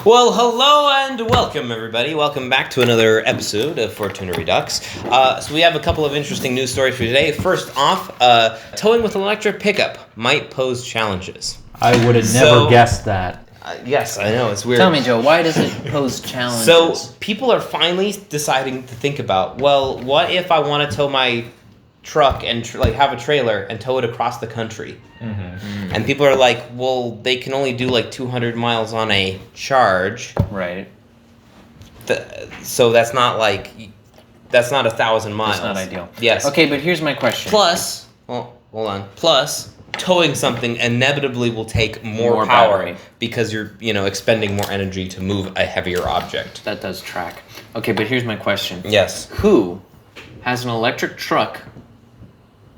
Well, hello and welcome, everybody. Welcome back to another episode of Fortuna Redux. So we have a couple of interesting news stories for today. First off, towing with an electric pickup might pose challenges. I would have never guessed that. Yes, I know, it's weird. Tell me, Joe, why does it pose challenges? So people are finally deciding to think about, well, what if I want to tow my truck and have a trailer and tow it across the country? Mm-hmm. And people are like, well, they can only do like 200 miles on a charge. Right. So that's not 1,000 miles. That's not ideal. Yes. Okay, but here's my question. Plus, well, hold on. Plus, towing something inevitably will take more power battery. because you're, expending more energy to move a heavier object. That does track. Okay, but here's my question. Yes. Who has an electric truck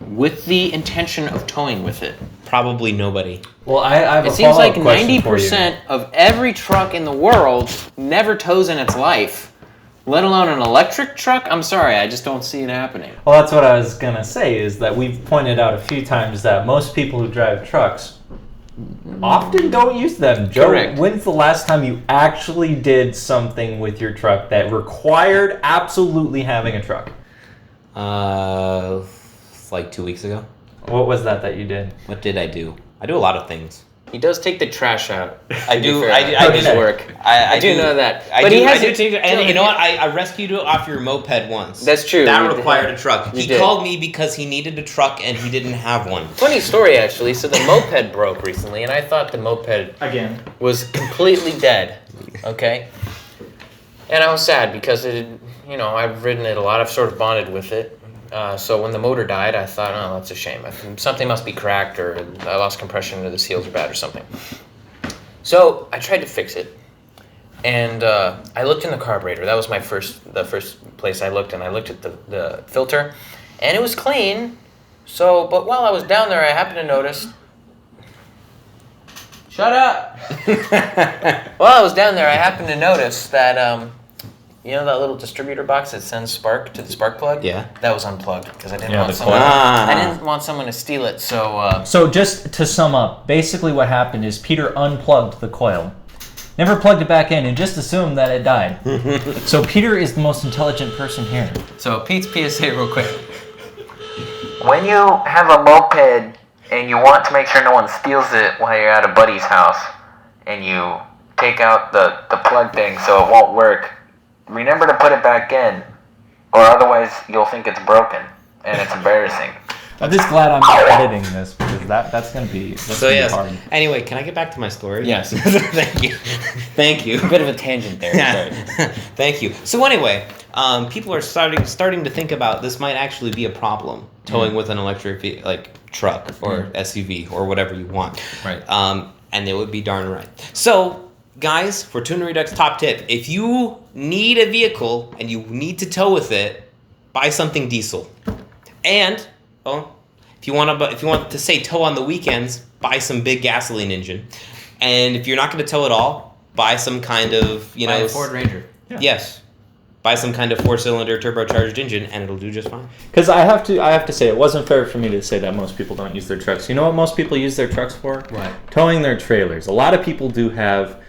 with the intention of towing with it? Probably nobody. Well, I have a It seems like follow-up question for you. 90% of every truck in the world never tows in its life, let alone an electric truck. I'm sorry, I just don't see it happening. Well, that's what I was going to say, is that we've pointed out a few times that most people who drive trucks often don't use them. Joe, Correct. when's the last time you actually did something with your truck that required absolutely having a truck? Like 2 weeks ago. What was that you did? What did I do? I do a lot of things. He does take the trash out. I do. I do work. I do know that. But he has. And you know what? I rescued you off your moped once. That's true. That required a truck. He did. called me because he needed a truck and he didn't have one. Funny story, actually. So the moped broke recently, and I thought the moped Again. was completely dead. Okay, and I was sad because I've ridden it a lot. I've sort of bonded with it. So when the motor died, I thought, oh, that's a shame. Something must be cracked, or I lost compression, or the seals are bad, or something. So I tried to fix it, and I looked in the carburetor. That was the first place I looked, and I looked at the filter, and it was clean. So, but while I was down there, I happened to notice. Shut up! While I was down there, I happened to notice that. That little distributor box that sends spark to the spark plug? Yeah. That was unplugged because I didn't want someone to steal it. So just to sum up, basically what happened is Peter unplugged the coil, never plugged it back in, and just assumed that it died. So Peter is the most intelligent person here. So Pete's PSA real quick. When you have a moped and you want to make sure no one steals it while you're at a buddy's house, and you take out the plug thing so it won't work, remember to put it back in, or otherwise you'll think it's broken, and it's embarrassing. I'm just glad I'm not editing this, because that's going to be hard. Anyway, can I get back to my story? Yes. Thank you. A bit of a tangent there. Yeah. Thank you. So anyway, people are starting to think about this might actually be a problem, towing with an electric truck or SUV or whatever you want. Right. And it would be darn right. So, guys, Fortuna Redux top tip: if you need a vehicle and you need to tow with it, buy something diesel. And if you want to say tow on the weekends, buy some big gasoline engine. And if you're not going to tow at all, buy some kind of Buy a Ford Ranger. Yeah. Yes. Buy some kind of 4-cylinder turbocharged engine, and it'll do just fine. Because I have to say, it wasn't fair for me to say that most people don't use their trucks. You know what most people use their trucks for? What? Towing their trailers. A lot of people do have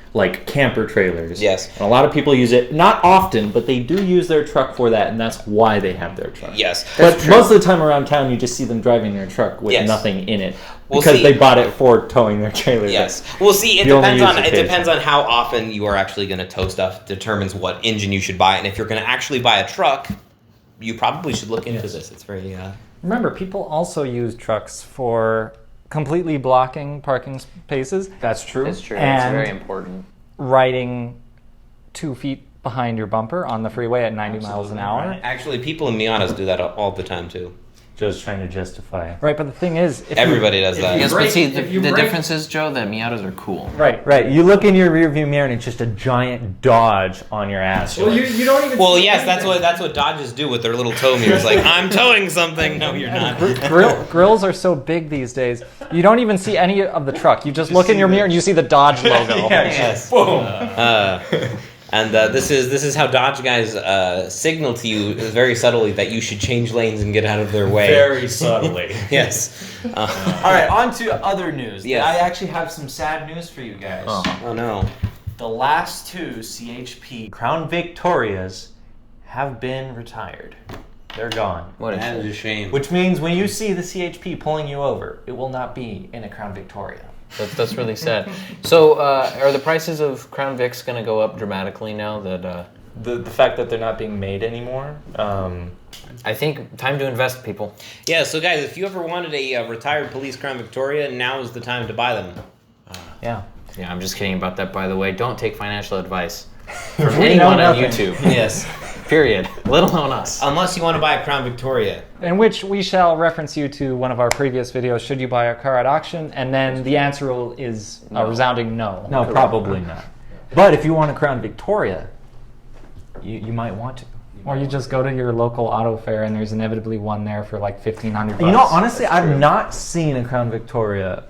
camper trailers. Yes. And a lot of people use it, not often, but they do use their truck for that, and that's why they have their truck. Yes. But most of the time around town, you just see them driving their truck with nothing in it. Because they bought it for towing their trailer. Yes. Well, see, it depends on how often you are actually going to tow stuff. Determines what engine you should buy, and if you're going to actually buy a truck, you probably should look into this. It's very. Remember, people also use trucks for completely blocking parking spaces. That's true. That's true. And It's very important. Riding 2 feet behind your bumper on the freeway at 90 miles an hour. Right. Actually, people in Miatas do that all the time too. Just trying to justify it. Right, but the thing is... Everybody does that. Yes, but see, the difference is, Joe, that Miatas are cool. Right. You look in your rearview mirror and it's just a giant Dodge on your ass. Well, you don't even. Well, yes, that's what Dodges do with their little tow mirrors. Like, I'm towing something. No, you're not. Grills are so big these days, you don't even see any of the truck. You just look in your mirror and you see the Dodge logo. Yes. Boom. And this is how Dodge guys signal to you very subtly that you should change lanes and get out of their way. Very subtly. Yes. All right, on to other news. Yes. I actually have some sad news for you guys. Oh no. the last two CHP Crown Victorias have been retired. They're gone. What a That shame. is a shame. Which means when you see the CHP pulling you over, it will not be in a Crown Victoria. That's really sad. So, are the prices of Crown Vics going to go up dramatically now that... The fact that they're not being made anymore. I think time to invest, people. Yeah, so guys, if you ever wanted a retired police Crown Victoria, now is the time to buy them. Yeah. Yeah, I'm just kidding about that, by the way. Don't take financial advice from We anyone know on nothing. YouTube. Yes. Period. Let alone us. Unless you want to buy a Crown Victoria. In which we shall reference you to one of our previous videos, should you buy a car at auction? And then the answer is a resounding no. No, probably not. But if you want a Crown Victoria, you might want to. Or you just go to your local auto fair and there's inevitably one there for like $1,500. You know, honestly, I've not seen a Crown Victoria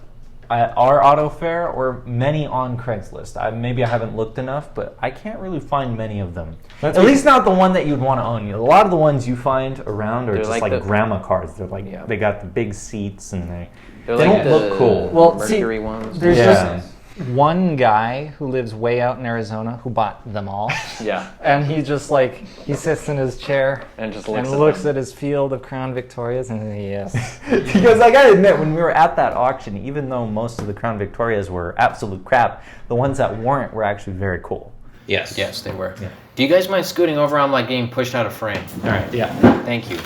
at our auto fair or many on Craigslist. Maybe I haven't looked enough, but I can't really find many of them. At least not the one that you'd want to own. A lot of the ones you find around are They're just like like the- grandma cars. They're like they got the big seats and they They're don't like the look cool. Well, see, Mercury ones. There's Yeah. just one guy who lives way out in Arizona who bought them all. Yeah. And he just like, he sits in his chair And just and looks at his field of Crown Victorias and yes. Because I gotta admit, when we were at that auction, even though most of the Crown Victorias were absolute crap, the ones that weren't were actually very cool. Yes. Yes, they were. Yeah. Do you guys mind scooting over? I'm like getting pushed out of frame. All right, yeah. Thank you.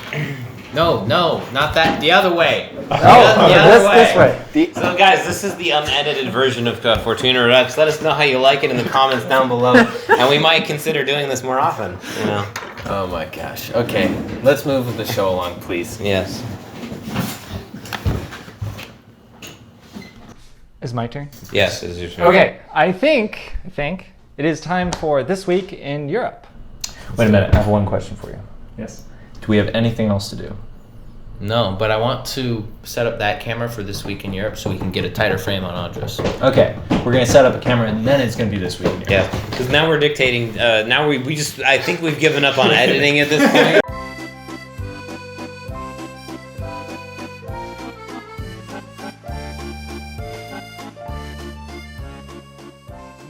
No, not that. The other way. Oh, this way. So guys, this is the unedited version of Fortuna Redux. Let us know how you like it in the comments down below, and we might consider doing this more often. You know. Oh my gosh. Okay, let's move the show along, please. Yes. Is my turn? Yes. Is your turn. Okay, I think it is time for This Week in Europe. Wait a minute, I have one question for you. Yes. Do we have anything else to do? No, but I want to set up that camera for This Week in Europe so we can get a tighter frame on Andres. Okay, we're gonna set up a camera and then it's gonna be this week. in Europe. Yeah. Because now we're dictating. Now we just. I think we've given up on editing at this point.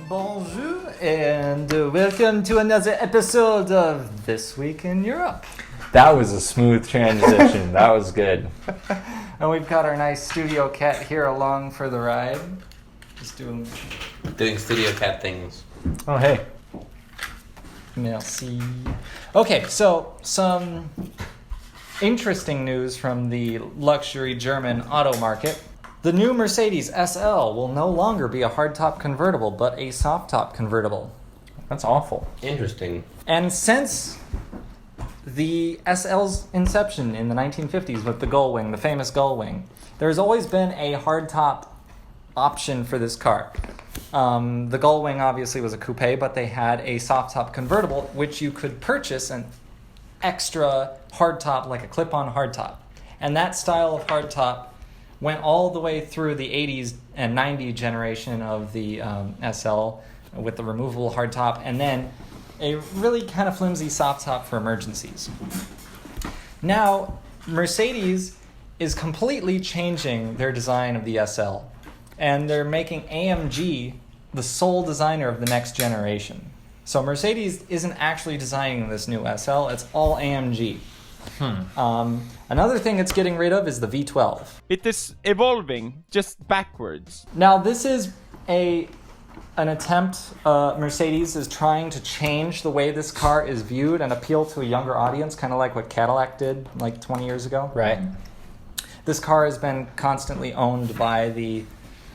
Bonjour and welcome to another episode of This Week in Europe. That was a smooth transition. That was good. And we've got our nice studio cat here along for the ride. Just doing Doing studio cat things. Oh, hey. merci. Okay, so some interesting news from the luxury German auto market. The new Mercedes SL will no longer be a hardtop convertible, but a softtop convertible. That's awful. Interesting. And since the SL's inception in the 1950s with the Gullwing, the famous Gullwing, there's always been a hardtop option for this car. The Gullwing obviously was a coupe, but they had a softtop convertible, which you could purchase an extra hardtop, like a clip-on hardtop. And that style of hardtop went all the way through the 80s and 90 generation of the SL with the removable hardtop, and then a really kind of flimsy soft top for emergencies. Now, Mercedes is completely changing their design of the SL, and they're making AMG the sole designer of the next generation. So Mercedes isn't actually designing this new SL, it's all AMG. Another thing it's getting rid of is the V12. It is evolving just backwards. Now, this is an attempt. Mercedes is trying to change the way this car is viewed and appeal to a younger audience, kind of like what Cadillac did like 20 years ago. Right. This car has been constantly owned by the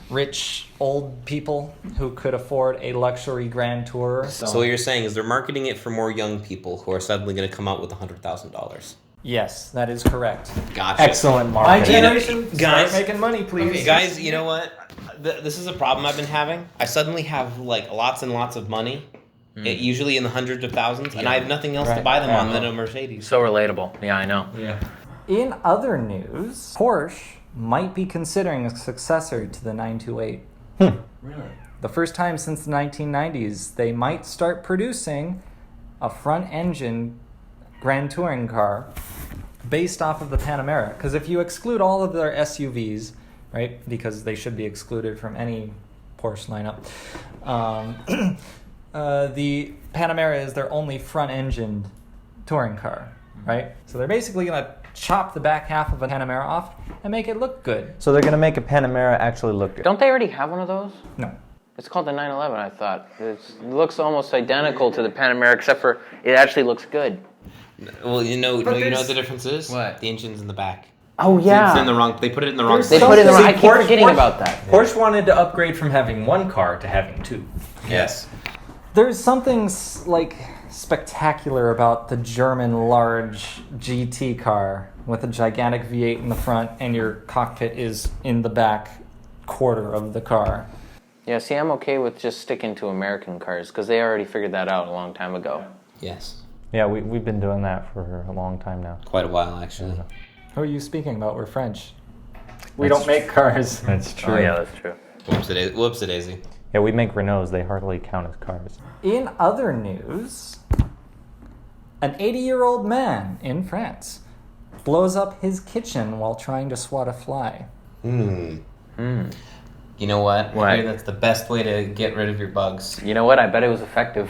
rich old people who could afford a luxury Grand Tourer. So what you're saying is they're marketing it for more young people who are suddenly going to come out with $100,000. Yes, that is correct. Gotcha. Excellent My marketing. generation, guys- start making money, please. Okay, guys, you know what? This is a problem I've been having. I suddenly have like lots and lots of money, usually in the hundreds of thousands, and I have nothing else to Right. buy them on than a Mercedes. So relatable. Yeah, I know. Yeah. In other news, Porsche might be considering a successor to the 928. Really? The first time since the 1990s, they might start producing a front-engine Grand Touring car based off of the Panamera. Because if you exclude all of their SUVs, right, because they should be excluded from any Porsche lineup. The Panamera is their only front-engined touring car, right? So they're basically going to chop the back half of a Panamera off and make it look good. So they're gonna make a Panamera actually look good. Don't they already have one of those? No. It's called the 911, I thought. It looks almost identical to the Panamera, except for it actually looks good. Well, you know what there's- the difference is? What? The engine's in the back. Oh, It's in the wrong. They put it in the wrong. They place. put it in the I keep Porsche- forgetting Porsche- about that. Porsche wanted to upgrade from having one car to having two. Yes. There's something spectacular about the German large GT car with a gigantic V8 in the front and your cockpit is in the back quarter of the car. Yeah, see, I'm okay with just sticking to American cars, because they already figured that out a long time ago. Yes. Yeah, we've been doing that for a long time now. Quite a while, actually. Who are you speaking about? We're French. We That's don't make cars. That's true. Oh, yeah, that's true. Whoops a daisy. Yeah, we make Renaults. They hardly count as cars. In other news, an 80-year-old man in France blows up his kitchen while trying to swat a fly. You know what? What? I hear that's the best way to get rid of your bugs. You know what? I bet it was effective.